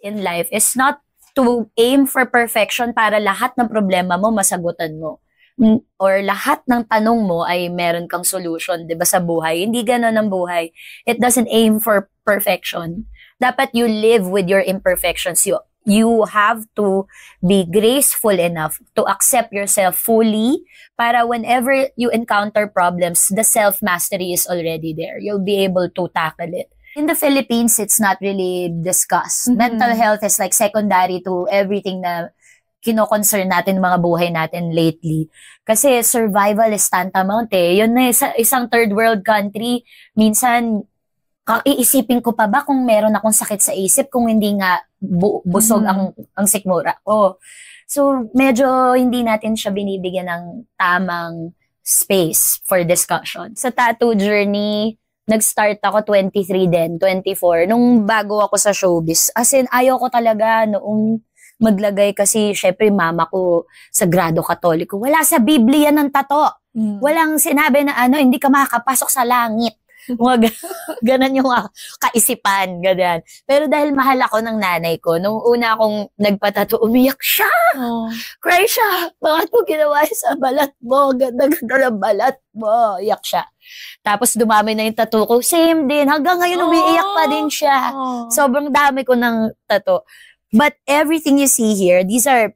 in life is not to aim for perfection para lahat ng problema mo masagutan mo. Or lahat ng tanong mo ay meron kang solution, 'di ba, sa buhay. Hindi ganoon ang buhay. It doesn't aim for perfection. Dapat you live with your imperfections. You have to be graceful enough to accept yourself fully para whenever you encounter problems, the self-mastery is already there. You'll be able to tackle it. In the Philippines, it's not really discussed. Mental health is like secondary to everything na kino-concern natin, mga buhay natin lately. Kasi survival is tantamount eh. Yun na, isang third world country, minsan, iisipin ko pa ba kung meron akong sakit sa isip kung hindi nga busog ang sikmura ko. So, medyo hindi natin siya binibigyan ng tamang space for discussion. Sa tattoo journey, nag-start ako 23 din, 24, nung bago ako sa showbiz. As in, ayaw ko talaga noong maglagay kasi syempre mama ko sagrado katoliko. Wala sa Biblia ng tato. Walang sinabi na hindi ka makakapasok sa langit. Ganon yung kaisipan, ganyan. Pero dahil mahal ako ng nanay ko, nung una akong nagpatato, umiyak siya. Cry siya. Bakit mo ginawa sa balat mo? Ganda-ganda ng balat mo. Iyak siya. Tapos dumami na yung tattoo ko. Same din. Hanggang ngayon umiiyak pa din siya. Sobrang dami ko ng tattoo. But everything you see here, these are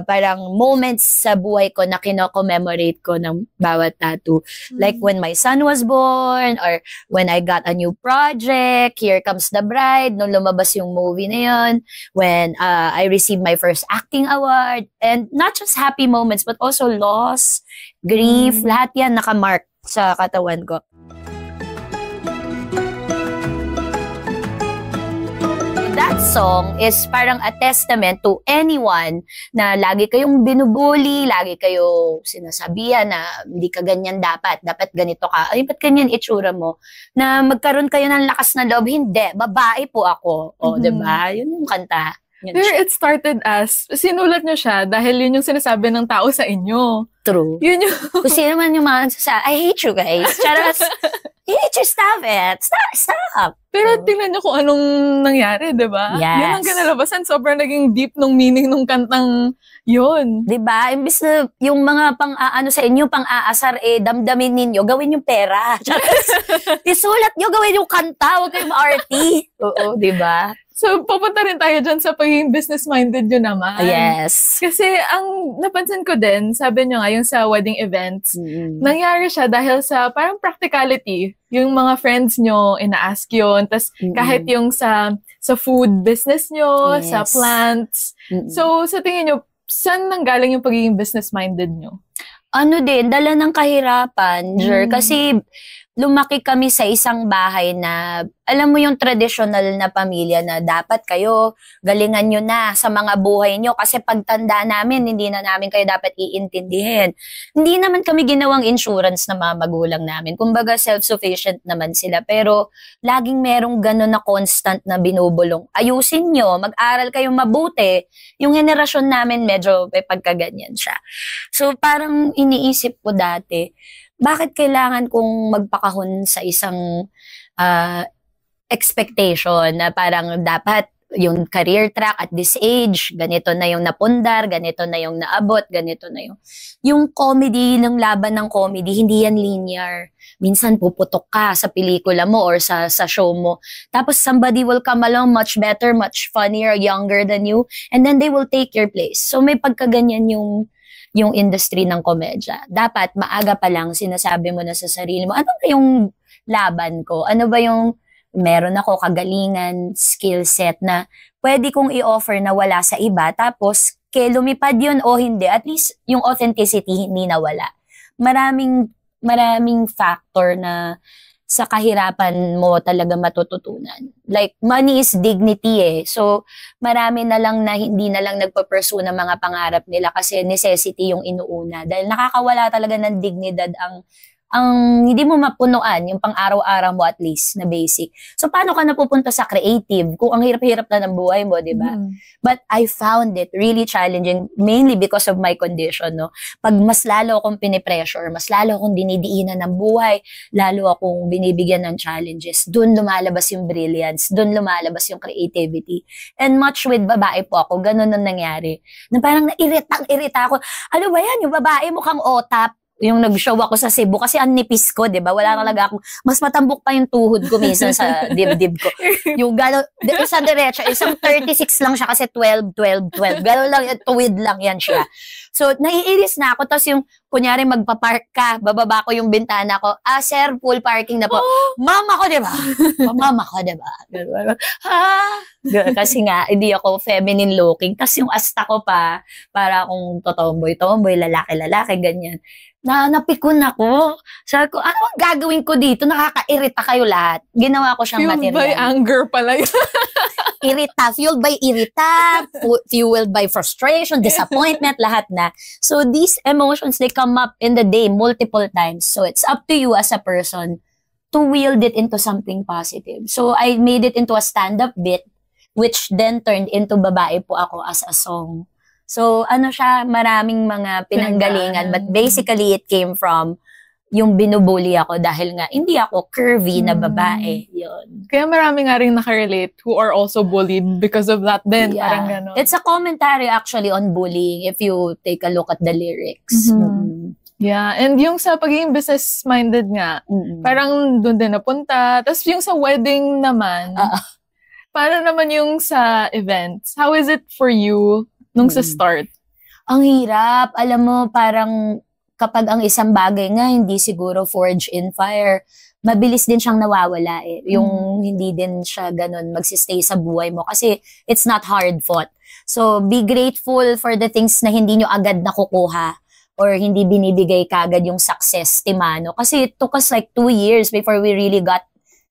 parang moments sa buhay ko na kino-commemorate ko ng bawat tattoo. Like when my son was born, or when I got a new project, Here Comes the Bride, nung lumabas yung movie na yun, when I received my first acting award, and not just happy moments, but also loss, grief, lahat yan nakamark sa katawan ko. That song is parang a testament to anyone na lagi kayong binubuli, lagi kayo sinasabihan na hindi ka ganyan dapat ganito ka, ay ba't ganyan itsura mo, na magkaroon kayo ng lakas na loob, hindi, babae po ako, diba? Yun yung kanta. Yun Pero siya. it started as, sinulat nyo siya dahil yun yung sinasabi ng tao sa inyo. True. Yun yung... Kung sino man yung mga I hate you guys. Charas, you need to stop it. Stop. Pero tingnan nyo kung anong nangyari, di ba? Yes. Yun ang kinalabasan. Sobrang naging deep nung meaning nung kantang yun. Diba? Imbis na yung mga sa inyo, pang-aasar, damdamin ninyo, gawin yung pera. Charas, isulat nyo, gawin yung kanta, huwag kayong ma-arty. Oo, diba? So, papunta rin tayo dyan sa pagiging business-minded nyo naman. Yes. Kasi ang napansin ko din, sabi nyo nga, yung sa wedding events, nangyari siya dahil sa parang practicality. Yung mga friends nyo, ina-ask yun. Tapos kahit yung sa food business nyo, sa plants. So, sa tingin nyo, saan nanggaling yung pagiging business-minded nyo? Dala ng kahirapan, Jer. Kasi lumaki kami sa isang bahay na, alam mo yung traditional na pamilya na dapat kayo, galingan nyo na sa mga buhay nyo kasi pagtanda namin, hindi na namin kayo dapat iintindihin. Hindi naman kami ginawang insurance na mga magulang namin. Kumbaga self-sufficient naman sila. Pero laging merong gano'n na constant na binubulong. Ayusin nyo, mag-aral kayong mabuti. Yung henerasyon namin medyo may pagkaganyan siya. So parang iniisip ko dati, bakit kailangan kong magpakahon sa isang expectation na parang dapat yung career track at this age, ganito na yung napundar, ganito na yung naabot, ganito na yung comedy, ng laban ng comedy, hindi yan linear. Minsan puputok ka sa pelikula mo or sa show mo. Tapos somebody will come along much better, much funnier, younger than you, and then they will take your place. So may pagkaganyan yung industry ng komedya. Dapat maaga pa lang sinasabi mo na sa sarili mo, ano ba yung laban ko? Ano ba yung meron ako kagalingan, skill set na pwede kong i-offer na wala sa iba, tapos lumipad yun o hindi, at least yung authenticity hindi nawala. Maraming factor na sa kahirapan mo talaga matututunan. Like, money is dignity eh. So, marami na lang na hindi na lang nagpa-pursue ng mga pangarap nila kasi necessity yung inuuna. Dahil nakakawala talaga ng dignidad hindi mo mapunuan yung pang-araw-araw mo at least na basic. So, paano ka napupunta sa creative kung ang hirap-hirap na ng buhay mo, di ba? But I found it really challenging, mainly because of my condition, no? Pag mas lalo akong pinipressure, mas lalo akong dinidiinan ng buhay, lalo akong binibigyan ng challenges, dun lumalabas yung brilliance, dun lumalabas yung creativity. And much with babae po ako, ganun ang nangyari. Na parang irita ako. Ano ba yan? Yung babae mukhang otap. Yung nag-show ako sa Cebu kasi ang nipis ko, 'di ba? Wala talaga ako. Mas matambok pa yung tuhod ko minsan sa dibdib ko. Yung gano'n, sa diretso, isang 36 lang siya kasi 12. Gano'n lang, tuwid lang yan siya. So, naiiris na ako. Tapos yung, kunyari, magpa-park ka, bababa ko yung bintana ko. Sir, full parking na po. Mama ko, 'di ba? Mama ko, 'di ba? Kasi nga, hindi ako feminine looking. Tapos yung asta ko pa, para akong totomboy, lalaki, ganyan. Napikon ako. Sabi ko, ano ang gagawin ko dito? Nakakairita kayo lahat. Ginawa ko siyang material. Fueled by anger pala yun. Fueled by irita, fueled by frustration, disappointment, lahat na. So these emotions, they come up in the day multiple times. So it's up to you as a person to wield it into something positive. So I made it into a stand-up bit, which then turned into Babae Po Ako as a song. So, siya, maraming mga pinanggalingan. But basically, it came from yung binubuli ako dahil nga, hindi ako curvy na babae. Yun. Kaya marami nga rin nakarelate who are also bullied because of that din. Yeah. Parang gano'n. It's a commentary actually on bullying if you take a look at the lyrics. Yeah, and yung sa pagiging business-minded nga, parang doon din napunta. Tapos yung sa wedding naman, paano naman yung sa events? How is it for you nung sa start? Ang hirap. Alam mo, parang kapag ang isang bagay nga hindi siguro forged in fire, mabilis din siyang nawawala eh. Yung hindi din siya ganun magsistay sa buhay mo kasi it's not hard fought. So, be grateful for the things na hindi nyo agad nakukuha or hindi binibigay kagad yung success, Timano. Kasi it took us like 2 years before we really got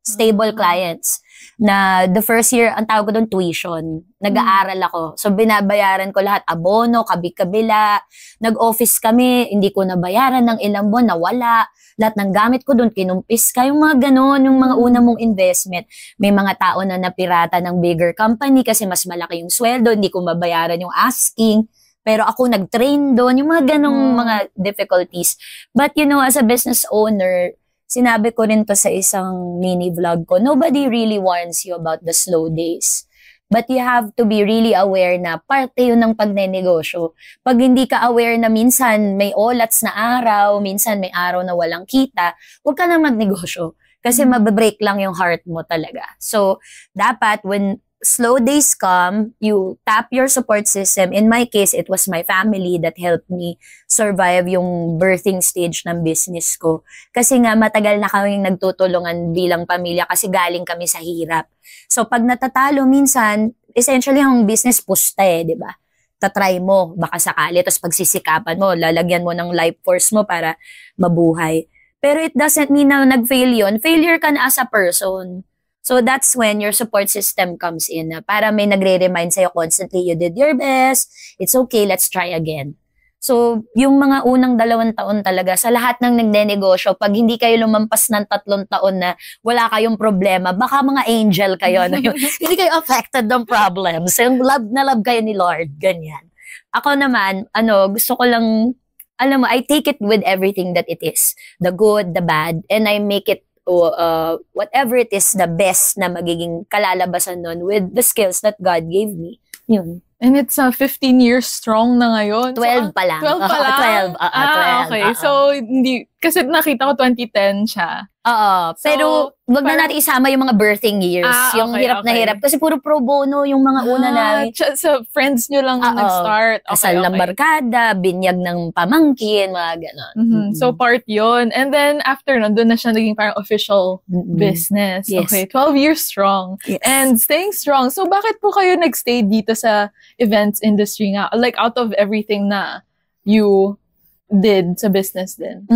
stable clients. Na the first year, ang tawag ko doon, tuition. Nag-aaral ako. So, binabayaran ko lahat. Abono, kabila. Nag-office kami, hindi ko nabayaran ng ilang buwan, nawala. Lahat ng gamit ko doon, kinumpis ka. Yung mga ganon, yung mga una mong investment. May mga tao na napirata ng bigger company kasi mas malaki yung sweldo, hindi ko mabayaran yung asking. Pero ako nag-train doon, yung mga ganong mga difficulties. But you know, as a business owner, sinabi ko rin to sa isang mini vlog ko, nobody really warns you about the slow days. But you have to be really aware na parte yun ng pagnenegosyo. Pag hindi ka aware na minsan may olats na araw, minsan may araw na walang kita, huwag ka na magnegosyo. Kasi mababreak lang yung heart mo talaga. So, dapat when slow days come, you tap your support system. In my case, it was my family that helped me survive yung birthing stage ng business ko. Kasi nga matagal na kaming nagtutulungan bilang pamilya kasi galing kami sa hirap. So pag natatalo minsan, essentially ang business pusta di ba? Tatry mo, baka sakali, tapos pagsisikapan mo, lalagyan mo ng life force mo para mabuhay. Pero it doesn't mean na nag-fail yun. Failure ka na as a person. So that's when your support system comes in. Para may nagre-remind sa'yo constantly, you did your best, it's okay, let's try again. So yung mga unang 2 taon talaga, sa lahat ng nagnenegosyo, pag hindi kayo lumampas ng 3 taon na wala kayong problema, baka mga angel kayo, hindi kayo affected ng problems. Yung love na love kayo ni Lord, ganyan. Ako naman, gusto ko lang, alam mo, I take it with everything that it is. The good, the bad, and I make it whatever it is, the best na magiging kalalabasan nun with the skills that God gave me. Yun. And it's 15 years strong na ngayon. 12 pa lang. 12 pa lang? 12. 12. Okay. So, hindi, kasi nakita ko 2010 siya. So, pero wag na natin isama yung mga birthing years. Yung hirap na hirap. Kasi puro pro bono yung mga una namin. So, friends nyo lang nag-start. Kasal ng barkada, binyag ng pamangkin, mga ganon. So, part yun. And then, after nun, doon na siya naging parang official business. Yes. Okay, 12 years strong. Yes. And staying strong. So, bakit po kayo nag-stay dito sa events industry nga? Like, out of everything na you did sa business din?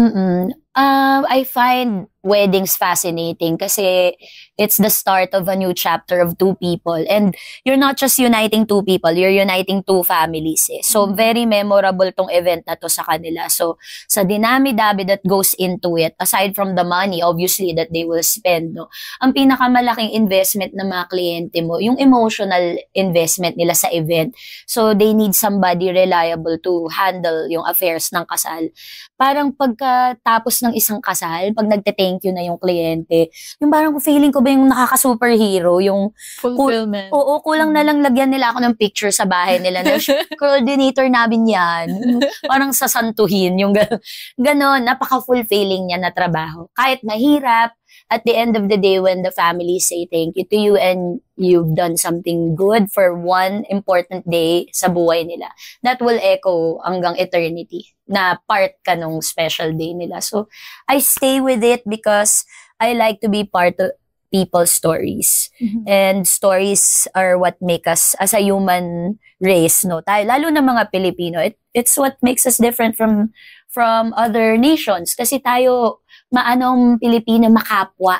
I find weddings fascinating kasi it's the start of a new chapter of two people. And you're not just uniting two people, you're uniting two families. Eh. So, very memorable tong event na to sa kanila. So, sa dinami-dabi that goes into it, aside from the money, obviously, that they will spend, no, ang pinakamalaking investment ng mga kliyente mo, yung emotional investment nila sa event. So, they need somebody reliable to handle yung affairs ng kasal. Parang pagkatapos ng isang kasal, pag nagte-thank you na yung kliyente, yung parang feeling ko ba yung nakaka-superhero, yung fulfillment. Oo, kulang na lang lagyan nila ako ng picture sa bahay nila na coordinator namin yan. Parang sasantuhin, yung ganon, napaka-fulfilling niya na trabaho. Kahit mahirap, at the end of the day, when the family say thank you to you and you've done something good for one important day sa buhay nila, that will echo hanggang eternity na part ka nung special day nila. So, I stay with it because I like to be part of people's stories. And stories are what make us as a human race, no? Tayo, lalo na mga Pilipino, it's what makes us different from other nations. Kasi tayo, maanong Pilipino, makapwa,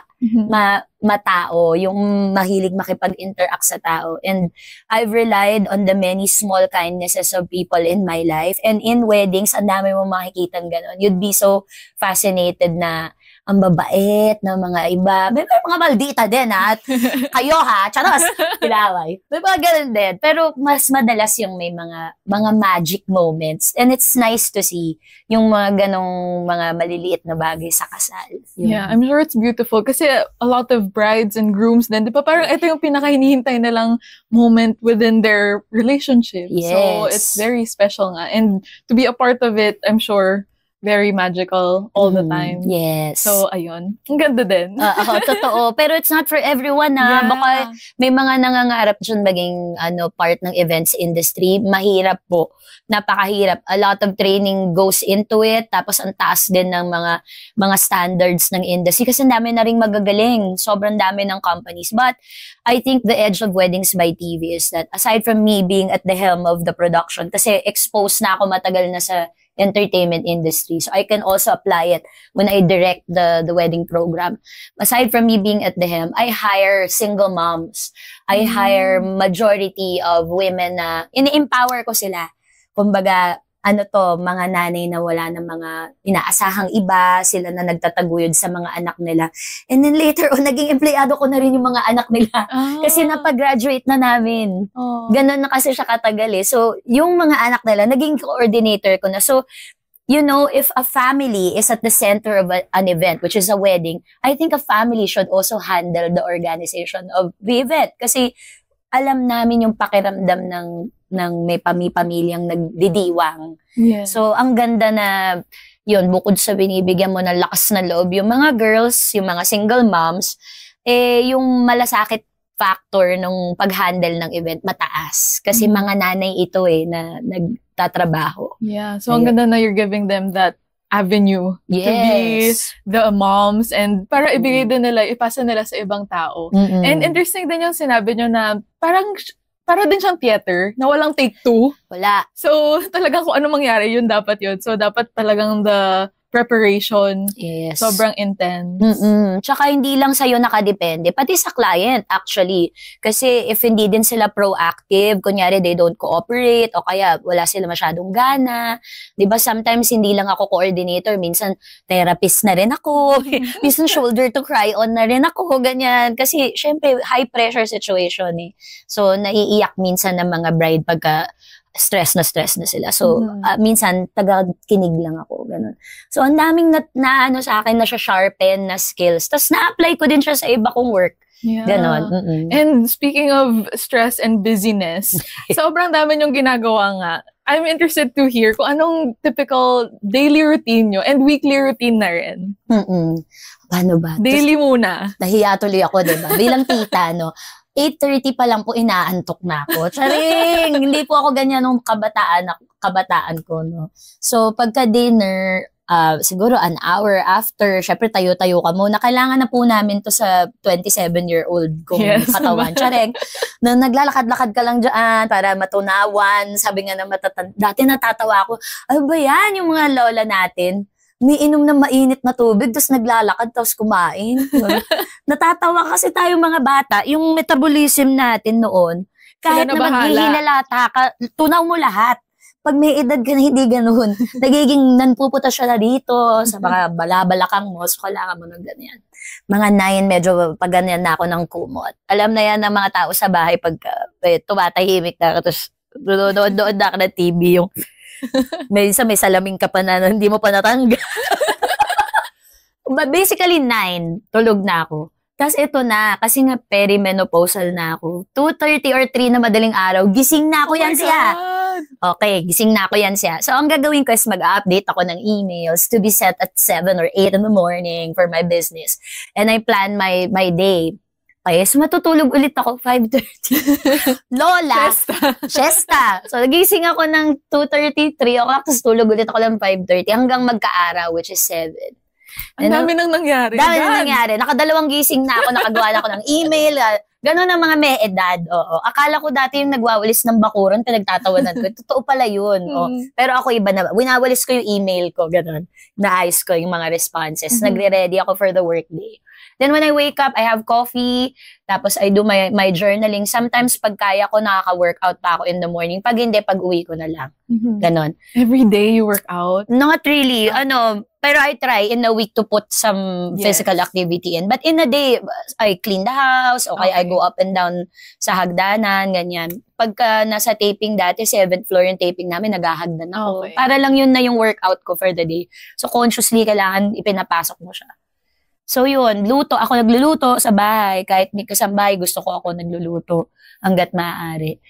matao, yung mahilig makipag-interact sa tao. And I've relied on the many small kindnesses of people in my life. And in weddings, ang dami mo makikita ganon. You'd be so fascinated na ang babait ng mga iba. May mga maldita din, ha? Kayo, ha? Charos! Pilaway. May mga ganun din. Pero mas madalas yung may mga magic moments. And it's nice to see yung mga ganong mga maliliit na bagay sa kasal. Yeah, I'm sure it's beautiful. Kasi a lot of brides and grooms din, di ba? Parang ito yung pinaka-hinihintay na lang moment within their relationship. Yes. So, it's very special nga. And to be a part of it, I'm sure, very magical all the time. Yes. So, ayun. Ang ganda din. Totoo. Pero it's not for everyone, ha? Yeah. Baka may mga nangangarap dyan maging part ng events industry. Mahirap po. Napakahirap. A lot of training goes into it. Tapos ang taas din ng mga standards ng industry. Kasi dami na rin magagaling. Sobrang dami ng companies. But I think the edge of Weddings by TV is that aside from me being at the helm of the production, kasi exposed na ako matagal na sa entertainment industry. So I can also apply it when I direct the wedding program. Aside from me being at the helm, I hire single moms. I hire majority of women na ini-empower ko sila. Kumbaga, mga nanay na wala ng mga inaasahang iba, sila na nagtataguyod sa mga anak nila. And then later naging empleyado ko na rin yung mga anak nila. Kasi napag-graduate na namin. Ganon na kasi siya katagal eh. So, yung mga anak nila, naging coordinator ko na. So, you know, if a family is at the center of an event, which is a wedding, I think a family should also handle the organization of the event. Kasi alam namin yung pakiramdam ng may pamilyang nagdidiwang. Yeah. So, ang ganda na, yun, bukod sa binibigyan mo ng lakas na loob, yung mga girls, yung mga single moms, yung malasakit factor nung pag-handle ng event, mataas. Kasi mga nanay ito na nagtatrabaho. Yeah, so ang ganda na you're giving them that avenue to be the moms and para ibigay din nila, ipasa nila sa ibang tao. And interesting din yung sinabi nyo na para din siyang theater na walang take two. Wala. So, talagang kung ano mangyari, yun dapat yun. So, dapat talagang the preparation, sobrang intense. Tsaka hindi lang sa'yo nakadepende, pati sa client actually. Kasi if hindi din sila proactive, kunyari they don't cooperate, o kaya wala sila masyadong gana, diba sometimes hindi lang ako coordinator, minsan therapist na rin ako, minsan shoulder to cry on na rin ako, ganyan. Kasi syempre high pressure situation eh. So naiiyak minsan ng mga bride pagka stress na sila. So, minsan, taga-kinig lang ako. Ganun. So, ang daming na sa akin na siya sharpen na skills. Tapos, na-apply ko din siya sa iba kong work. Yeah. Ganon. And speaking of stress and busyness, sobrang dami niyong ginagawa nga. I'm interested to hear kung anong typical daily routine nyo and weekly routine na rin. Paano ba? Daily muna. Nahiya tuloy ako, diba? Bilang tita, no? 8:30 pa lang po inaantok na ako. Charing! Hindi po ako ganyan nung kabataan ko, no? So, pagka-dinner, siguro an hour after, syempre tayo-tayo ka muna. Kailangan na po namin to sa 27-year-old kong katawan. Charing! Na naglalakad-lakad ka lang dyan para matunawan. Sabi nga na dati natatawa ako, ay ba yan yung mga lola natin? umiinom ng mainit na tubig, tapos naglalakad, tapos kumain. Natatawa kasi tayo mga bata, yung metabolism natin noon, kahit na maghihilalata ka, tunaw mo lahat. Pag may edad ka na hindi ganun, nagiging nanpuputa siya na dito, sa mga balabalakang mo, so kailangan mo ng ganyan. Mga 9, medyo pag ganyan na ako ng kumot. Alam na yan ng mga tao sa bahay pag tumatahimik na, tapos doon na ka na TV, yung may salamin ka pa na hindi mo pa natanggal. Basically, 9, tulog na ako. Tapos ito na, kasi nga perimenopausal na ako. 2:30 or 3 na madaling araw, gising na ako yan siya. Okay, gising na ako yan siya. So, ang gagawin ko is mag-update ako ng emails to be set at 7 or 8 in the morning for my business. And I plan my day. Okay, so matutulog ulit ako 5:30. Lola! Siesta! So, nagising ako ng 2:30, 3 o'clock, tapos tulog ulit ako ng 5:30 hanggang magka-araw, which is 7. Ang dami nang nangyari. Dami nang nangyari. Nakadalawang gising na ako, nakagawa na ako ng email. Ganon ang mga may edad. Oo. Akala ko dati yung nagwawalis ng bakuran, pinagtatawanan ko. Totoo pala yun. Pero ako iba na. Winawalis ko yung email ko, ganon. Naayos ko yung mga responses. Nagre-ready ako for the workday. Then when I wake up, I have coffee, tapos I do my journaling. Sometimes pag kaya ko, nakaka-workout pa ako in the morning. Pag hindi, pag uwi ko na lang. Ganon. Every day you work out? Not really. Pero I try in a week to put some physical activity in. But in a day, I clean the house, okay, I go up and down sa hagdanan, ganyan. Pagka nasa taping dati, 7th floor yung taping namin, naghahagdan ako. Okay. Para lang yun na yung workout ko for the day. So consciously, kailangan ipinapasok mo siya. So yun, luto. Ako nagluluto sa bahay. Kahit may kasambahay, gusto ko ako nagluluto hanggat maaari.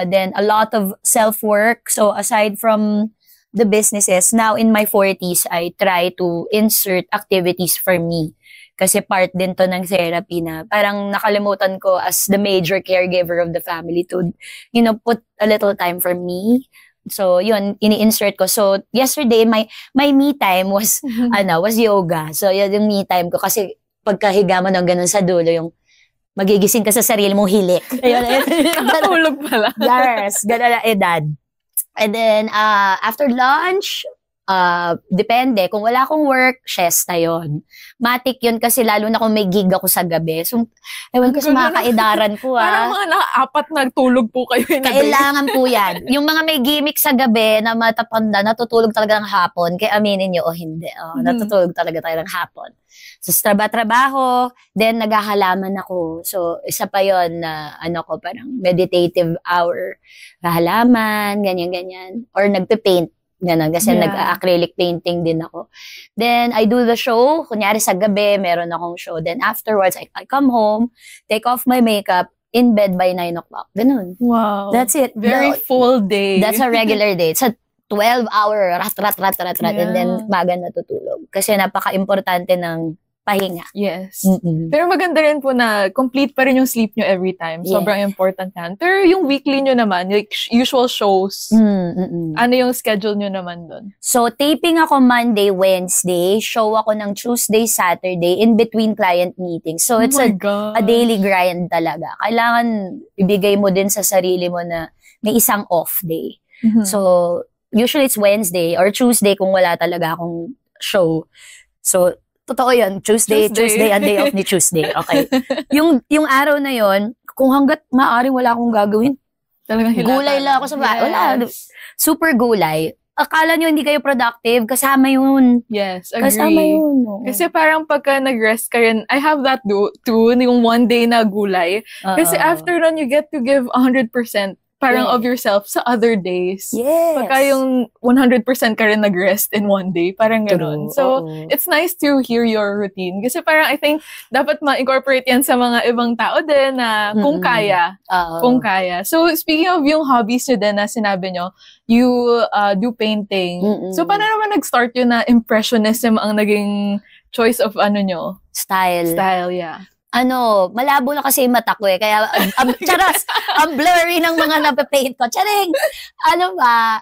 Then a lot of self-work. So aside from the businesses, now in my 40s, I try to insert activities for me. Kasi part din to ng therapy na parang nakalimutan ko as the major caregiver of the family to, put a little time for me. So, yun, ini-insert ko. So, yesterday, my me time was, was yoga. So, yun yung me time ko. Kasi, pagkahiga mo ng ganun sa dulo, yung magigising ka sa sarili mong hilik. Nakatulog pala. Yes, ganun na edad. And then, after lunch, depende. Kung wala akong work, siesta yun. Matik yun kasi lalo na kung may gig ako sa gabi. So, ewan ko sa mga kaedaran ko, Parang mga naka-4 na tulog po kayo. Kailangan po yan. Yung mga may gimmick sa gabi na matapanda, natutulog talaga ng hapon. Kaya aminin nyo o hindi. Natutulog talaga tayo ng hapon. So, trabaho, then naghahalaman ako. So, isa pa yun na, parang meditative hour. Halaman, ganyan-ganyan. Or nagpe-paint. Ganun, kasi nag-acrylic painting din ako. Then, I do the show. Kunyari sa gabi, meron akong show. Then, afterwards, I come home, take off my makeup, in bed by 9 o'clock. Ganun. Wow. That's it. Very full day. That's a regular day. It's a 12-hour rat. And then, maga natutulog. Kasi napaka-importante ng pahinga. Yes. Pero maganda rin po na complete pa rin yung sleep nyo every time. Sobrang important yan. Pero yung weekly nyo naman, like usual shows, ano yung schedule nyo naman dun? So, taping ako Monday, Wednesday, show ako ng Tuesday, Saturday, in between client meetings. So, it's a daily grind talaga. Kailangan ibigay mo din sa sarili mo na may isang off day. So, usually it's Wednesday or Tuesday kung wala talaga akong show. So, totoo yun. Tuesday, ang day off ni Tuesday. Okay. Yung araw na yon, kung hanggat maaaring wala akong gagawin, talagang hilata. Gulay lang ako sa bahay. Wala. Super gulay. Akala nyo hindi kayo productive, kasama yun. Yes, agree. Kasama yun. No? Kasi parang pagka nag-rest ka rin, I have that too, yung one day na gulay. Kasi after nun, you get to give 100%. Parang of yourself sa other days. Yes. Pagka yung 100% ka rin nag-rest in one day. Parang gano'n. So, it's nice to hear your routine. Kasi parang I think dapat ma-incorporate yan sa mga ibang tao din na kung kaya. Kung kaya. So, speaking of yung hobbies nyo din na sinabi nyo, you do painting. So, paano naman nag-start yun na impressionism ang naging choice of nyo? Style, yeah. Malabo na kasi yung mata ko eh. Kaya, charas, ang blurry ng mga napapaint ko. Charing!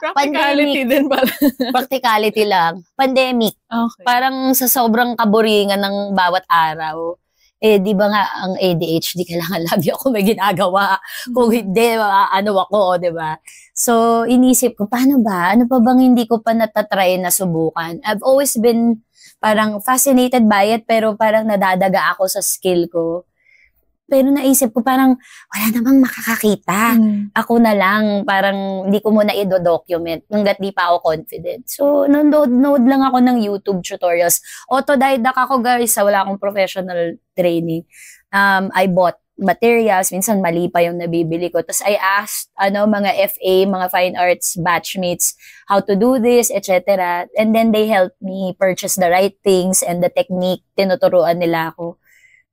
Practicality din pala. Practicality lang. Pandemic. Okay. Parang sa sobrang kaboringan ng bawat araw, di ba nga, ang ADHD, kailangan lagi ako may ginagawa. Kung hindi, ano ako, di ba? So, inisip ko, paano ba? Ano pa bang hindi ko pa natatry na subukan? I've always been parang fascinated by it, pero parang nadadaga ako sa skill ko. Pero naisip ko parang, wala namang makakakita. Ako na lang, parang hindi ko muna i-document hanggat di pa ako confident. So, nanood lang ako ng YouTube tutorials. Autodidact ako, guys, wala akong professional training. I bought materials, minsan mali pa yung nabibili ko. Tapos I asked, mga FA, mga fine arts batchmates, how to do this, etc. And then they helped me purchase the right things and the technique. Tinuturuan nila ako.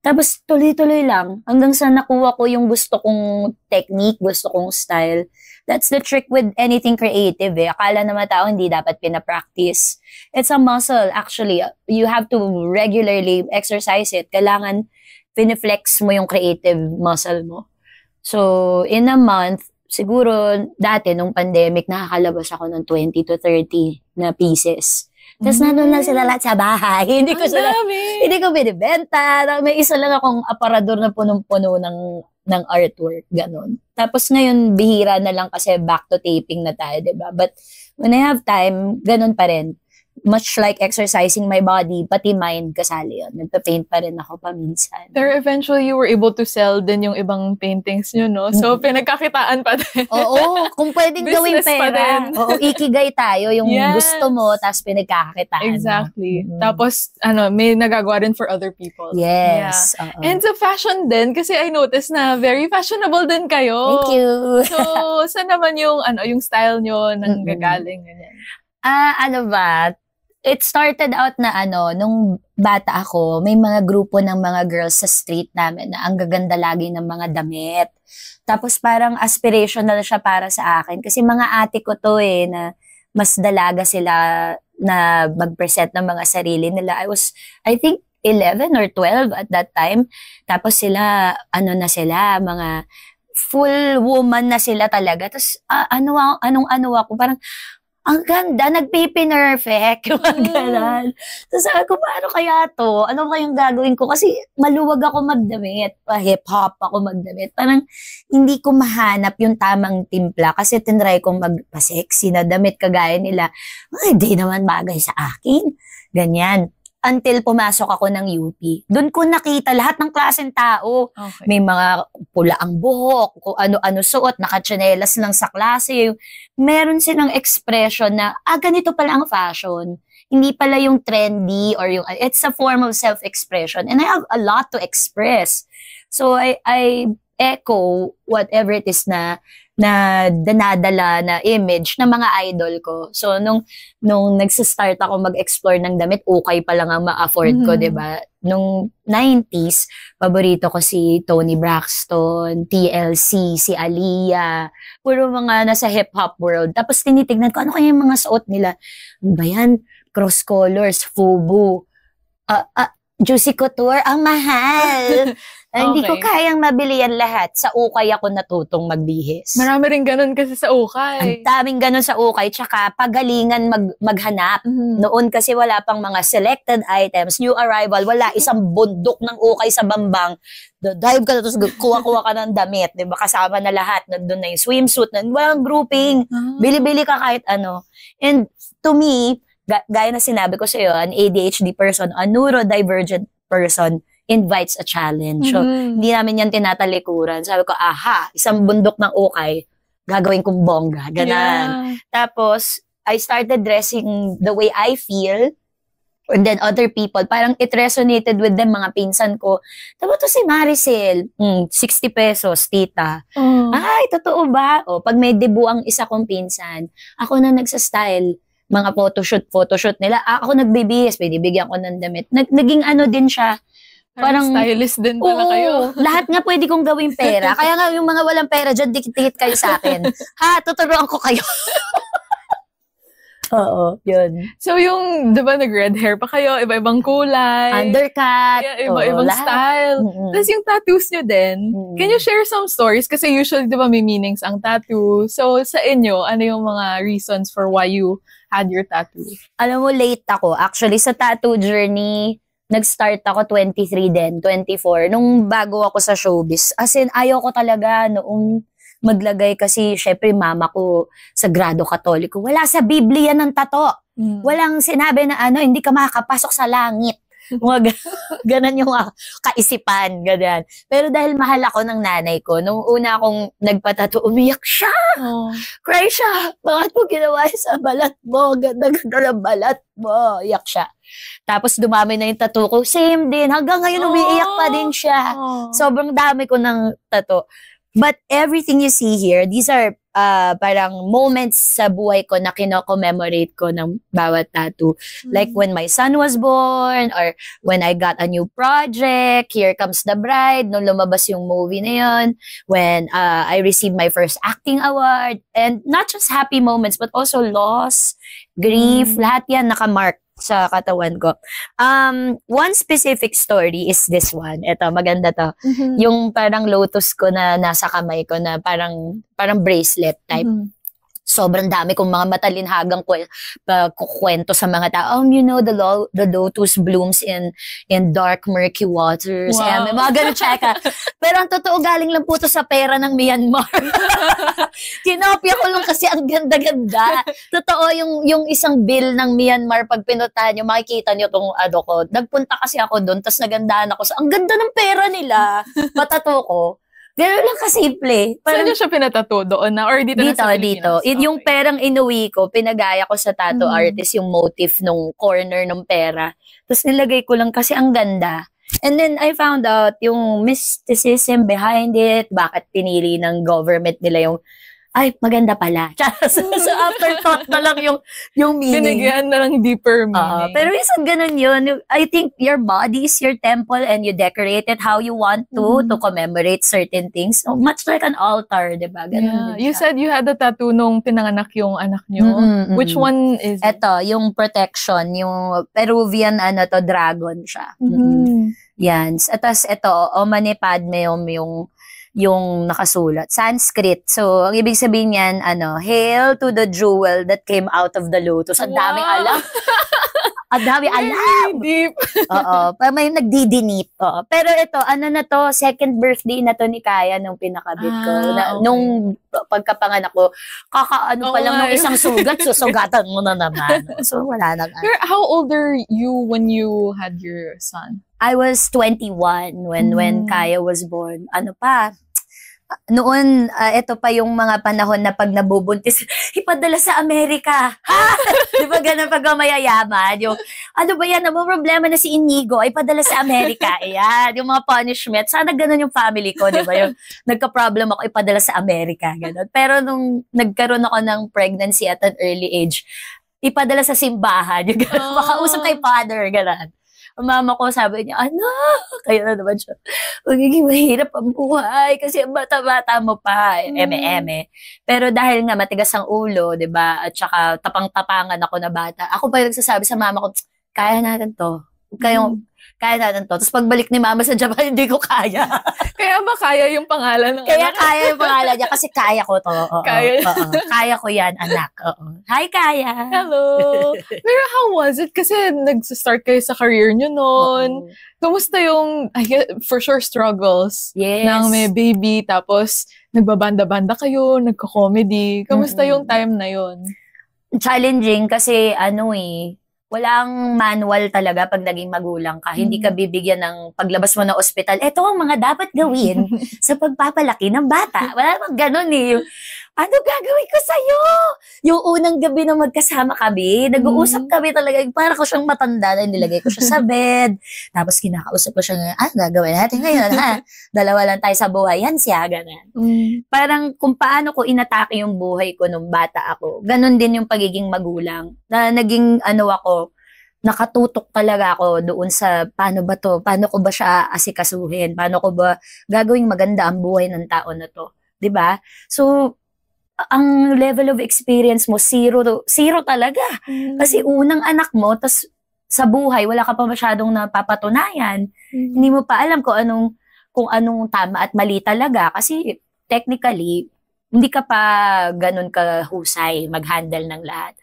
Tapos tuloy-tuloy lang hanggang sa nakuha ko yung gusto kong technique, gusto kong style. That's the trick with anything creative eh. Akala naman tao hindi dapat pinapractice. It's a muscle actually. You have to regularly exercise it. Kailangan piniflex mo yung creative muscle mo. So in a month, siguro dati nung pandemic nakakalabas ako ng 20 to 30 na pieces. Tapos nandun lang sila lahat sa bahay. Hindi ko binibenta. May isa lang akong aparador na punong-puno ng artwork. Ganon. Tapos ngayon, bihira na lang kasi back to taping na tayo, diba? But when I have time, ganon pa rin. Much like exercising my body, pati mind, kasali yun. Nagpa-paint pa rin ako paminsan. Pero eventually, you were able to sell din yung ibang paintings nyo, no? So, pinagkakitaan pa din. Oo, kung pwedeng gawing pera. Oo, ikigay tayo, yung gusto mo, tapos pinagkakakitaan. Exactly. Tapos, may nagagawa rin for other people. Yes. Yeah. And sa fashion din, kasi I noticed na very fashionable din kayo. Thank you. So, saan naman yung style nyo nang gagaling? Ganyan? It started out na nung bata ako, may mga grupo ng mga girls sa street namin na ang gaganda lagi ng mga damit. Tapos parang aspirational siya para sa akin. Kasi mga ate ko to na mas dalaga sila na mag-present ng mga sarili nila. I think, 11 or 12 at that time. Tapos sila, mga full woman na sila talaga. Tapos, anong ako, parang, ang ganda, nagpipinerfect, yung gano'n. So sabi ko, paano kaya to? Ano kayang gagawin ko? Kasi maluwag ako magdamit, hip-hop ako magdamit. Parang hindi ko mahanap yung tamang timpla kasi tinry kong magpa-sexy na damit kagaya nila. Hindi naman bagay sa akin. Ganyan. Until pumasok ako ng UP. Doon ko nakita lahat ng klaseng tao. Okay. May mga pula ang buhok, kung ano-ano suot, nakatsinelas lang sa klase. Meron silang expression na, ganito pala ang fashion. Hindi pala yung trendy or it's a form of self-expression. And I have a lot to express. So I echo whatever it is na danadala na image ng mga idol ko. So, nung nagsistart ako mag-explore ng damit, okay pa lang ang ma-afford ko, diba? Nung 90s, paborito ko si Toni Braxton, TLC, si Aaliyah, puro mga nasa hip-hop world. Tapos tinitignan ko, ano kaya yung mga suot nila? Ano ba yan? Cross colors, FUBU, Juicy Couture, ang mahal. Hindi ko kayang mabili yan lahat. Sa ukay ako natutong magbihis. Marami rin ganun kasi sa ukay. Ang daming ganun sa ukay. Tsaka pagalingan maghanap. Noon kasi wala pang mga selected items, new arrival, wala. Isang bundok ng ukay sa Bambang. Dive ka na, tapos kuha-kuha ka ng damit. Diba? Kasama na lahat. Nandun na yung swimsuit. Walang grouping. Bili-bili ka kahit ano. And to me, gaya na sinabi ko sa'yo, an ADHD person, a neurodivergent person, invites a challenge. So, hindi namin yan tinatalikuran. Sabi ko, isang bundok ng ukay, gagawin kong bongga. Ganan. Yeah. Tapos, I started dressing the way I feel, and then other people, parang it resonated with them, mga pinsan ko. Tapos to si Maricel, 60 pesos, tita. Ay, totoo ba? Pag may debut ang isa kong pinsan, ako na nagsastyle, mga photoshoot nila. Ako nagbibihis, binibigyan ko ng damit. Naging din siya, parang stylist din pala kayo. Lahat nga pwede kong gawing pera. Kaya nga yung mga walang pera dyan, dikit-dikit kayo sa akin. Tuturuan ko kayo. Oo, yun. So yung, di ba, nag-red hair pa kayo, iba-ibang kulay. Undercut. Iba-ibang style. Tapos yung tattoos nyo din, can you share some stories? Kasi usually, di ba, may meanings ang tattoo. So sa inyo, ano yung mga reasons for why you had your tattoo? Alam mo, late ako. Actually, sa tattoo journey, nag-start ako 23 din, 24, nung bago ako sa showbiz. As in, ayaw ko talaga noong maglagay kasi syempre mama ko sagrado katoliko. Wala sa Biblia ng tato. Walang sinabi na hindi ka makakapasok sa langit. Mga ganan yung kaisipan, ganyan. Pero dahil mahal ako ng nanay ko, nung una akong nagpatato, umiyak siya. Cry siya. Bakit mo ginawa sa balat mo? Ganda-ganda ng balat mo. Iyak siya. Tapos dumami na yung tattoo ko. Same din. Hanggang ngayon umiiyak pa din siya. Sobrang dami ko ng tattoo. But everything you see here, these are parang moments sa buhay ko na kino-commemorate ko ng bawat tattoo. Like when my son was born, or when I got a new project, Here Comes the Bride, nung lumabas yung movie na yun, when I received my first acting award, and not just happy moments, but also loss, grief, lahat yan nakamark sa katawan ko. One specific story is this one. Ito, maganda to. Yung parang lotus ko na nasa kamay ko na parang bracelet type. Sobrang dami kong mga matalinhagang kukwento sa mga tao. You know, the lotus blooms in dark, murky waters. Wow. May mga ganun cheka. Pero ang totoo, galing lang po to sa pera ng Myanmar. Kinopya ko lang kasi ang ganda-ganda. Totoo, yung isang bill ng Myanmar, pag pinuntahan nyo, makikita nyo tong ko. Nagpunta kasi ako doon, tas nagandahan ako. Ang ganda ng pera nila. Patato ko. Gano'n lang kasimple. Saan nyo siya pinatato? Doon na? Or dito na sa Pilipinas? Dito. Yung perang inuwi ko, pinagaya ko sa tattoo artist yung motif nung corner ng pera. Tapos nilagay ko lang kasi ang ganda. And then I found out yung mysticism behind it, bakit pinili ng government nila yung ay, maganda pala. So afterthought na lang yung meaning. Binigyan na lang deeper meaning. Pero isang ganun yun. I think your body is your temple and you decorate it how you want to commemorate certain things. So, much like an altar, diba? Ganun You said you had a tattoo nung pinanganak yung anak nyo. Which one is it? Ito, yung protection, yung Peruvian dragon siya. Yan. Tapos ito, Omane Padme yung nakasulat. Sanskrit. So, ang ibig sabihin niyan, hail to the jewel that came out of the lotus. Ang daming alam. Ang daming alam. Deep. Oo. May nagdidinit. Oo. Pero ito, na to, second birthday na to ni Kaya nung pinakabit ko. Nung pagkapanganak ko, pa lang nung isang sugat, susugatan mo na naman. So, wala na. How old are you when you had your son? I was 21 when Kaya was born. Noon, ito pa yung mga panahon na pag nabubuntis, ipadala sa Amerika. Di ba ganun pag mayayaman? Yung, ba yan? Ang problema na si Inigo, ay padala sa Amerika. Ayan, yung mga punishment. Sana ganun yung family ko, di ba? Yung nagka-problem ako, ipadala sa Amerika. Ganun. Pero nung nagkaroon ako ng pregnancy at an early age, ipadala sa simbahan. Yung ganun, makausap kay father, ganun. Ang mama ko, sabi niya, kaya na naman siya, magiging mahirap ang buhay kasi bata-bata mo pa, eme-eme. Pero dahil nga matigas ang ulo, di ba, at saka tapang-tapangan ako na bata, ako pa yung nagsasabi sa mama ko, kaya natin to. Kaya natin to. Tapos pagbalik ni mama sa Japan, hindi ko kaya. Kaya ba kaya yung pangalan ng anak? Kaya yung pangalan niya kasi kaya ko to. Kaya ko yan, anak. Hi, Kaya. Hello. Pero how was it? Kasi nag-start kayo sa career nyo noon. Kamusta yung, for sure, struggles? Yes. Nang may baby, tapos nagbabanda-banda kayo, nagko-comedy. Kamusta yung time na yon? Challenging kasi walang manual talaga pag naging magulang ka. Hindi ka bibigyan ng paglabas mo ng ospital. Ito ang mga dapat gawin sa pagpapalaki ng bata. Wala namang ganun Yung, ano gagawin ko sa'yo? Yung unang gabi na magkasama kami, nag-uusap kami talaga. Para ko siyang matanda na nilagay ko siya sa bed. Tapos kinakausap ko siya gagawin natin ngayon, Dalawa lang tayo sa buhay. Yan siya, ganun. Parang kung paano ko inatake yung buhay ko nung bata ako, ganun din yung pagiging magulang. Na naging ako, nakatutok talaga ako doon sa paano ko ba siya asikasuhin, paano ko ba gagawing maganda ang buhay ng tao na to, 'di ba? So ang level of experience mo zero talaga. Kasi unang anak mo, tas sa buhay wala ka pa masyadong napapatunayan. Hindi mo pa alam kung anong tama at mali talaga kasi technically hindi ka pa ganun kahusay mag-handle ng lahat.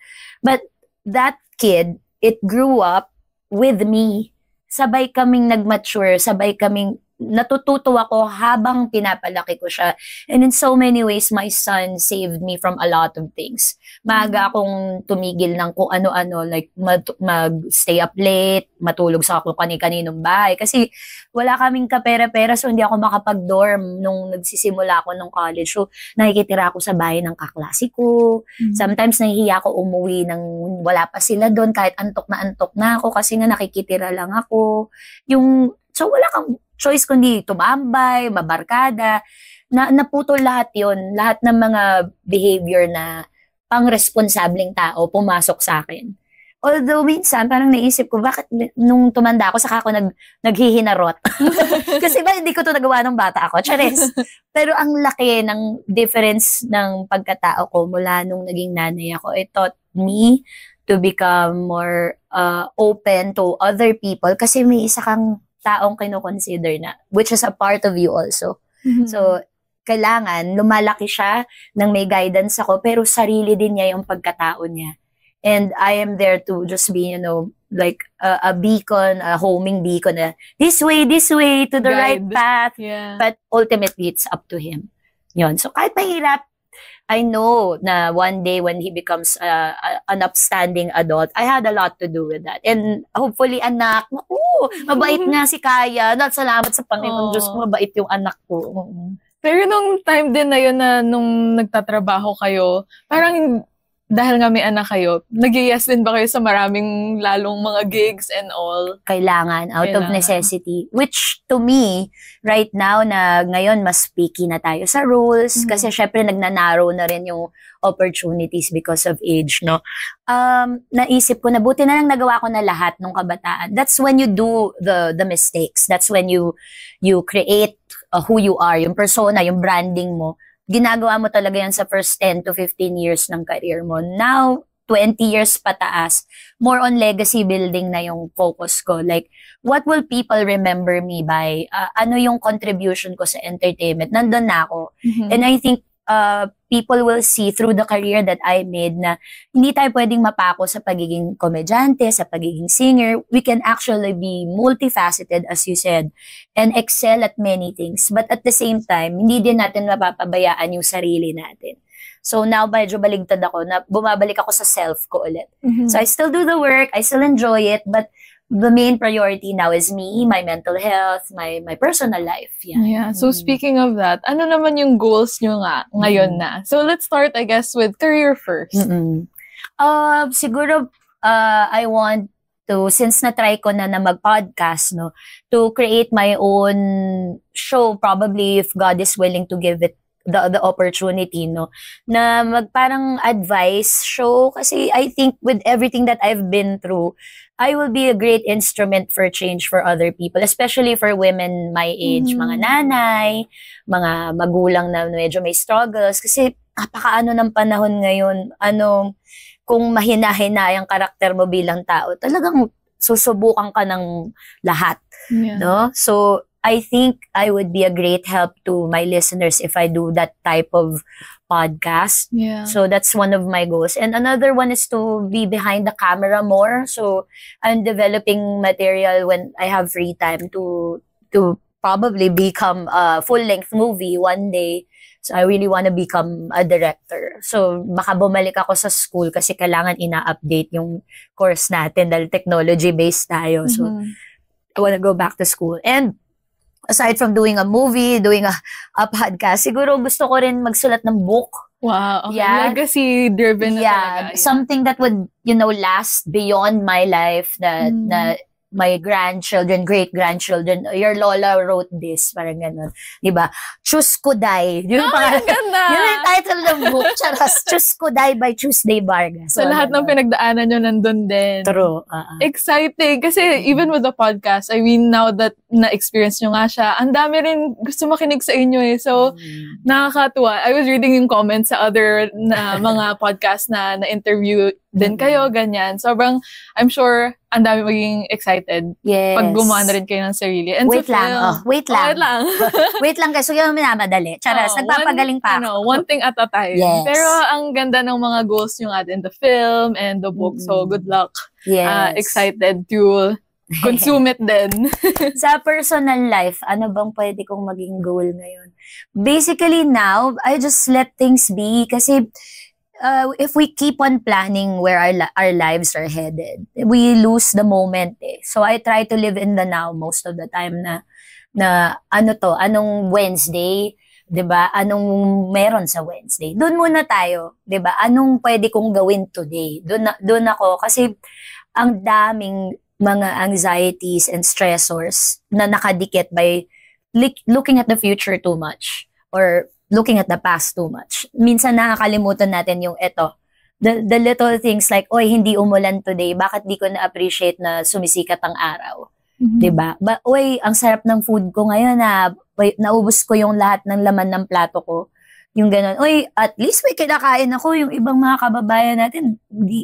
But that kid, it grew up with me. sabay kaming nag-mature, sabay kaming natututo ako habang pinapalaki ko siya. And in so many ways, my son saved me from a lot of things. Maaga akong tumigil ng kung ano-ano, like mag-stay up late, matulog sa kung kani-kaninong bahay. Kasi wala kaming kapera-pera, so hindi ako makapag-dorm nung nagsisimula ako nung college. So nakikitira ako sa bahay ng kaklase ko. Sometimes nahihiya ako umuwi nang wala pa sila doon, kahit antok na ako kasi nga nakikitira lang ako. So wala kang choice kundi tumambay, mabarkada, naputol lahat yon, lahat ng mga behavior na pang-responsableng tao pumasok sa akin. Although minsan, parang naisip ko, bakit nung tumanda ako, saka ako naghihinarot? Kasi ba hindi ko to nagawa nung bata ako? Charis. Pero ang laki ng difference ng pagkatao ko mula nung naging nanay ako. It taught me to become more open to other people kasi may isa kang taong kino-consider na, which is a part of you also. So, kailangan, lumalaki siya nang may guidance ako, pero sarili din niya yung pagkatao niya. And I am there to just be, like a beacon, a homing beacon, this way, to the right path. Yeah. But ultimately, it's up to him. Yun. So, kahit mahirap, I know na one day when he becomes an upstanding adult, I had a lot to do with that. And hopefully, anak, mabait nga si Kaya. Salamat sa Panginoon Diyos ko, mabait yung anak ko. Pero nung time din na yun na nung nagtatrabaho kayo, parang dahil nga may anak kayo, nag-yes din ba kayo sa maraming lalong mga gigs and all? Kailangan, out of necessity. Which, to me, right now, na ngayon, mas picky na tayo sa rules. Kasi syempre, nagnanarrow na rin yung opportunities because of age, no? Naisip ko na, buti na lang nagawa ko na lahat nung kabataan. That's when you do the mistakes. That's when you create who you are, yung persona, yung branding mo. Ginagawa mo talaga yan sa first 10 to 15 years ng career mo. Now, 20 years pataas, more on legacy building na yung focus ko. Like, what will people remember me by? Ano yung contribution ko sa entertainment? Nandun na ako. And I think people will see through the career that I made na hindi tayo pwedeng mapako sa pagiging komedyante, sa pagiging singer. We can actually be multifaceted, as you said, and excel at many things. But at the same time, hindi din natin mapapabayaan yung sarili natin. So now, medyo baligtad ako, na bumabalik ako sa self ko ulit. So I still do the work, I still enjoy it, but the main priority now is me, my mental health, my personal life. Yeah. So speaking of that, ano naman yung goals nyo nga ngayon na? So let's start, I guess, with career first. Siguro, I want to, since na-try ko na mag-podcast, no, to create my own show, probably if God is willing to give it the opportunity, no, na parang advice show. Kasi I think with everything that I've been through, I will be a great instrument for change for other people, especially for women my age, mga nanay, mga magulang na medyo may struggles. Kasi napakaano ng panahon ngayon, kung mahina-hina yung karakter mo bilang tao, talagang susubukan ka ng lahat. No? So, I think I would be a great help to my listeners if I do that type of podcast. Yeah. So that's one of my goals. And another one is to be behind the camera more. So I'm developing material when I have free time to probably become a full-length movie one day. So I really want to become a director. So baka bumalik ako sa school kasi kailangan ina-update yung course natin dahil technology-based tayo. So I want to go back to school. And aside from doing a movie, doing a podcast, siguro gusto ko rin magsulat ng book. Wow. Okay. Yeah. Legacy-driven na talaga. Yeah. Something that would, last beyond my life, that my grandchildren, great-grandchildren, your Lola wrote this, parang gano'n. Diba? Chus Kuday. Yun yung title ng book. Charas, Chus Kuday by Tuesday Vargas. So, lahat ng pinagdaanan nyo nandun din. True. Exciting. Kasi even with the podcast, I mean, now that na-experience nyo nga siya, ang dami rin gusto makinig sa inyo eh. So, nakakatuwa. I was reading yung comments sa other na mga podcast na na-interview din kayo, ganyan. Sobrang, I'm sure, ang dami maging excited. Yes. Pag gumawa na rin kayo ng sarili. And wait lang. Wait lang. Wait lang kasi yung minamadali. Charas, nagpapagaling pa ako. One thing at a time. Yes. Pero ang ganda ng mga goals nyo nga in the film and the book. So, good luck. Yes. Excited to consume it then. Sa personal life, ano bang pwede kong maging goal ngayon? Basically now, I just let things be kasi if we keep on planning where our lives are headed, we lose the moment eh. So I try to live in the now most of the time na anong Wednesday, 'di ba? Anong meron sa Wednesday? Doon muna tayo, 'di ba? Anong pwede kong gawin today? Doon ako kasi ang daming mga anxieties and stressors na nakadikit by looking at the future too much or looking at the past too much. Minsan nakakalimutan natin yung the little things like, oy, hindi umulan today, bakit di ko na-appreciate na sumisikat ang araw? Mm-hmm. Diba? Oy, ang sarap ng food ko ngayon na naubos ko yung lahat ng laman ng plato ko. Yung ganun, oy, at least may kinakain ako, yung ibang mga kababayan natin,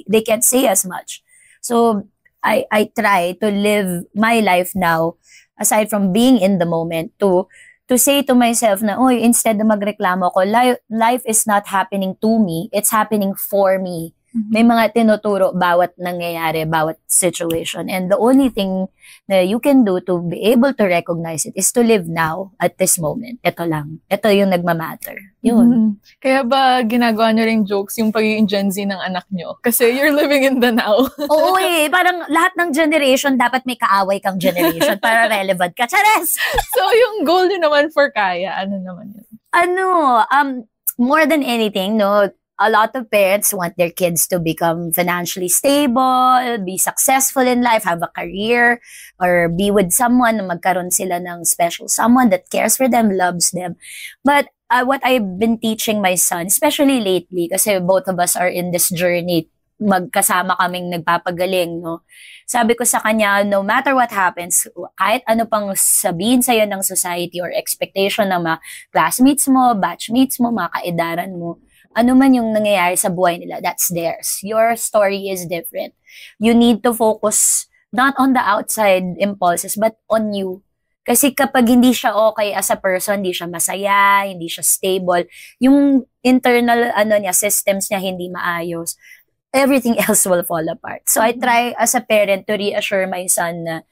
they can't say as much. So, I try to live my life now, aside from being in the moment, to say to myself na, oy, instead na magreklamo ko, life is not happening to me, it's happening for me. Mm-hmm. May mga tinuturo bawat nangyayari, bawat situation. And the only thing na you can do to be able to recognize it is to live now, at this moment. Ito lang. Ito yung nagmamatter. Yun. Mm-hmm. Kaya ba ginagawa nyo ring jokes yung pagiging Gen Z ng anak nyo? Kasi you're living in the now. Oo eh. Parang lahat ng generation, dapat may kaaway kang generation para relevant ka. Chares! So yung goal nyo naman for Kaya, ano naman yun? More than anything, no, a lot of parents want their kids to become financially stable, be successful in life, have a career, or be with someone, magkaroon sila ng special someone that cares for them, loves them. But what I've been teaching my son, especially lately, kasi both of us are in this journey, magkasama kaming nagpapagaling, no? Sabi ko sa kanya, no matter what happens, kahit ano pang sabihin sa'yo ng society or expectation ng mga classmates mo, batchmates mo, mga kaedaran mo, ano man yung nangyayari sa buhay nila, that's theirs. Your story is different. You need to focus not on the outside impulses, but on you. Kasi kapag hindi siya okay as a person, hindi siya masaya, hindi siya stable, yung internal systems niya hindi maayos, everything else will fall apart. So I try as a parent to reassure my son na,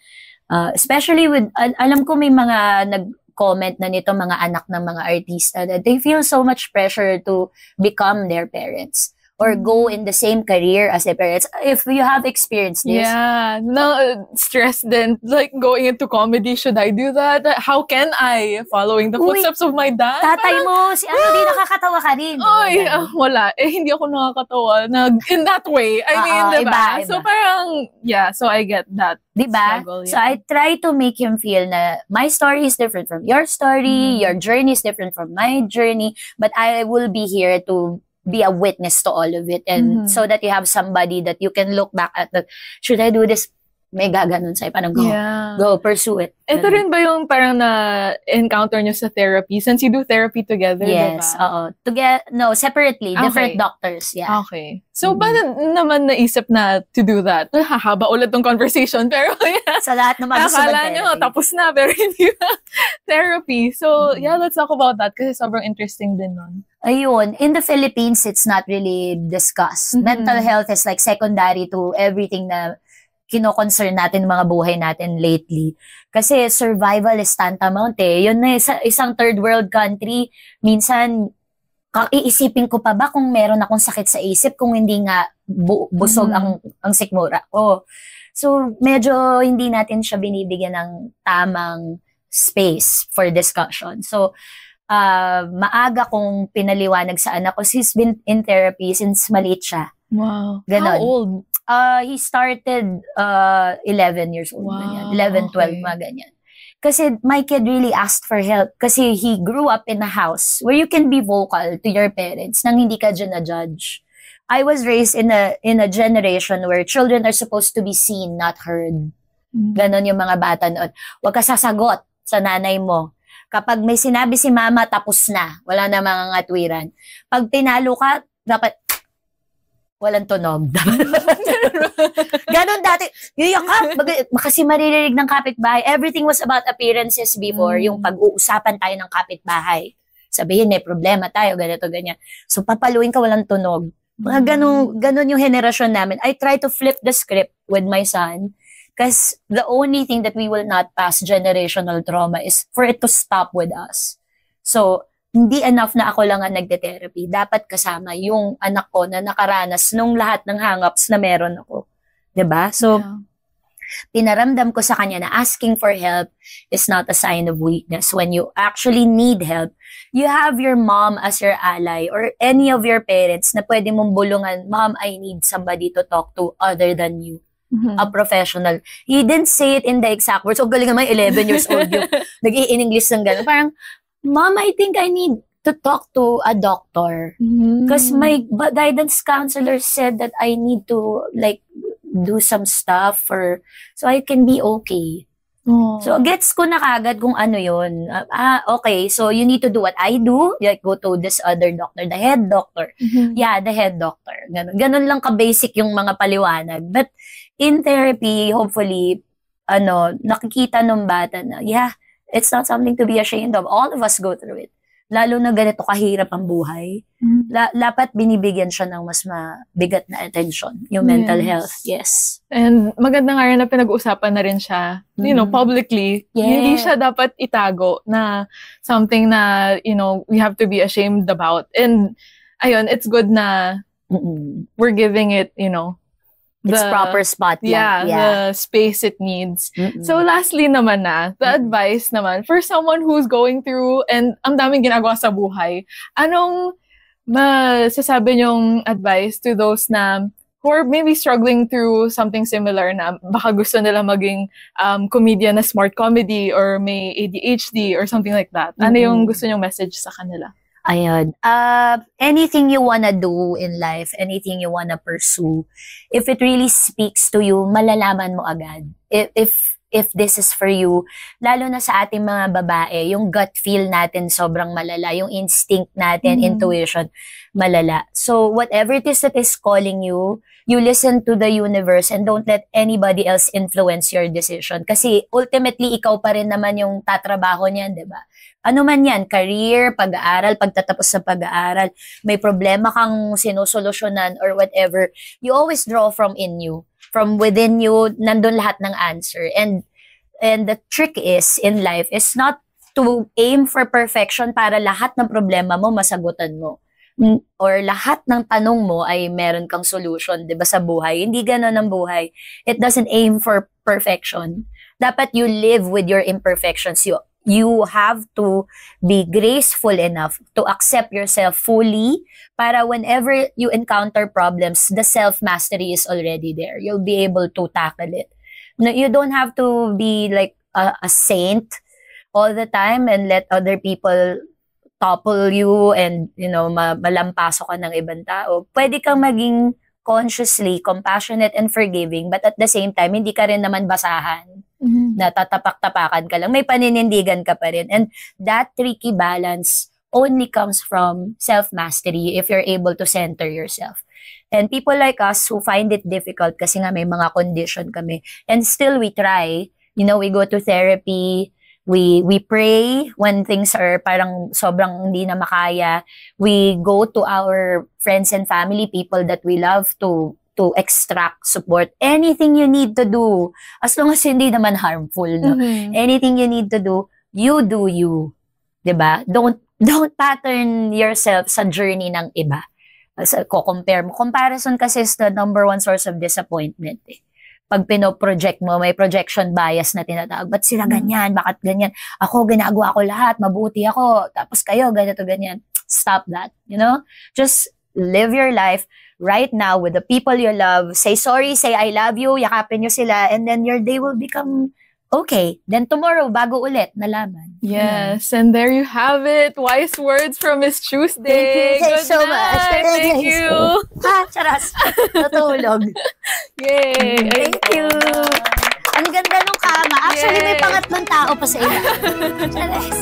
especially with, alam ko may mga comment na nito mga anak ng mga artista that they feel so much pressure to become their parents or go in the same career as their parents. If you have experienced this. Yeah. No, stress then. Like going into comedy, should I do that? How can I? Following the footsteps of my dad? Tatay mo, di nakakatawa ka rin. Ay, wala. Hindi ako nakakatawa in that way. I mean, diba? Iba. So parang, yeah, so I get that. Diba? Struggle, yeah. So I try to make him feel na my story is different from your story, your journey is different from my journey, but I will be here to be a witness to all of it, and so that you have somebody that you can look back at, that should I do this, may gaganon sa'yo, parang go pursue it. Ito rin ba yung parang na-encounter nyo sa therapy? Since you do therapy together, yes, diba? No, separately, different doctors, yeah. Okay. So, ba naman naisip na to do that? Hahaba ulit tong conversation, pero yeah. Sa lahat naman gusto akala nyo, tapos na, pero hindi na therapy. So, yeah, let's talk about that kasi sobrang interesting din nun. Ayun, in the Philippines, it's not really discussed. Mental health is like secondary to everything na kino-concern natin mga buhay natin lately. Kasi survival is tantamount eh. Yun na isang third world country, minsan iisipin ko pa ba kung meron akong sakit sa isip kung hindi nga busog ang sikmura ko. So medyo hindi natin siya binibigyan ng tamang space for discussion. So maaga kong pinaliwanag sa anak ko, he's been in therapy since maliit siya. Wow. Ganon. How old? He started 11 years old. Wow. 11, 12, mga ganyan. Kasi my kid really asked for help. Kasi he grew up in a house where you can be vocal to your parents nang hindi ka dyan na-judge. I was raised in a generation where children are supposed to be seen, not heard. Ganon yung mga bata noon. Huwag ka sasagot sa nanay mo. Kapag may sinabi si mama, tapos na. Wala na mga ngatwiran. Pag tinalo ka, dapat walang tunog. Ganon dati. Yung kasi maririnig ng kapitbahay. Everything was about appearances before. Yung pag-uusapan tayo ng kapitbahay. Sabihin, may problema tayo, ganito, ganyan. So, papaluin ka, walang tunog. Mga ganon yung henerasyon namin. I try to flip the script with my son Because the only thing that we will not pass generational trauma is for it to stop with us. So, hindi enough na ako lang ang nagde-therapy. Dapat kasama yung anak ko na nakaranas nung lahat ng hang-ups na meron ako. 'Di ba? So, pinaramdam ko sa kanya na asking for help is not a sign of weakness. When you actually need help, you have your mom as your ally or any of your parents na pwede mong bulungan, Mom, I need somebody to talk to other than you. A professional. He didn't say it in the exact words. So, galing naman, 11 years old yung nag-i-English ng gano'n. Parang, Mom, I think I need to talk to a doctor. Because my guidance counselor said that I need to, like, do some stuff so I can be okay. So, gets ko na kagad kung ano yun. Okay, so you need to do what I do. Like, go to this other doctor, the head doctor. Yeah, the head doctor. Ganun lang ka-basic yung mga paliwanag. But, in therapy, hopefully, nakikita nung bata na, yeah, it's not something to be ashamed of. All of us go through it. Lalo na ganito kahirap ang buhay. Dapat binibigyan siya ng mas mabigat na attention, yung mental health. Yes. And maganda nga rin na pinag-uusapan na rin siya, publicly. Yeah. Hindi siya dapat itago na something na, we have to be ashamed about. And, ayun, it's good na we're giving it, its proper spotlight. Yeah, the space it needs. So lastly naman the advice naman for someone who's going through and ang daming ginagawa sa buhay, anong masasabi niyong advice to those na who are maybe struggling through something similar na baka gusto nila maging comedian na smart comedy or may ADHD or something like that? Ano yung gusto niyong message sa kanila? Ayun. Anything you wanna do in life, anything you wanna pursue, if it really speaks to you, malalaman mo agad. If this is for you, lalo na sa ating mga babae, yung gut feel natin sobrang malala, yung instinct natin, intuition, malala. So, whatever it is that is calling you, you listen to the universe and don't let anybody else influence your decision. Kasi ultimately, ikaw pa rin naman yung tatrabaho niyan, di ba? Ano man yan, career, pag-aaral, pagtatapos sa pag-aaral, may problema kang sinusolusyonan or whatever, you always draw from you. From within you, nandun lahat ng answer. And the trick is, in life, is not to aim for perfection para lahat ng problema mo masagutan mo. Or lahat ng tanong mo ay meron kang solution, di ba, sa buhay. Hindi ganon ang buhay. It doesn't aim for perfection. Dapat you live with your imperfections. You have to be graceful enough to accept yourself fully para whenever you encounter problems, the self-mastery is already there. You'll be able to tackle it. No, you don't have to be like a saint all the time and let other people topple you and, malampaso ka ng ibang tao. Pwede kang maging consciously compassionate and forgiving, but at the same time, hindi ka rin naman basahan. Na tatapak-tapakan ka lang. May paninindigan ka pa rin. And that tricky balance only comes from self-mastery if you're able to center yourself. And people like us who find it difficult kasi nga may mga condition kami. And still we try. We go to therapy. We pray when things are parang sobrang hindi na makaya. We go to our friends and family, people that we love to extract support. Anything you need to do, as long as hindi naman harmful, no? Anything you need to do, you do you. 'Di ba? Don't pattern yourself sa journey ng iba. Compare mo. Comparison kasi is the number one source of disappointment. Pag pino-project mo, may projection bias na tinatawag. Ba't sila ganyan? Bakit ganyan? Ako, ginagawa ko lahat. Mabuti ako. Tapos kayo, ganito, ganyan. Stop that. Just live your life right now with the people you love. Say sorry, say I love you, yakapin nyo sila, and then your day will become okay. Then tomorrow, bago ulit, nalaman. Yes, and there you have it. Wise words from Miss Tuesday. Thank you so much. Thank you. Charas. Natulog. Yay. Thank you. Ang ganda nung kama. Actually, may pangatlong tao pa sa ila. Charas.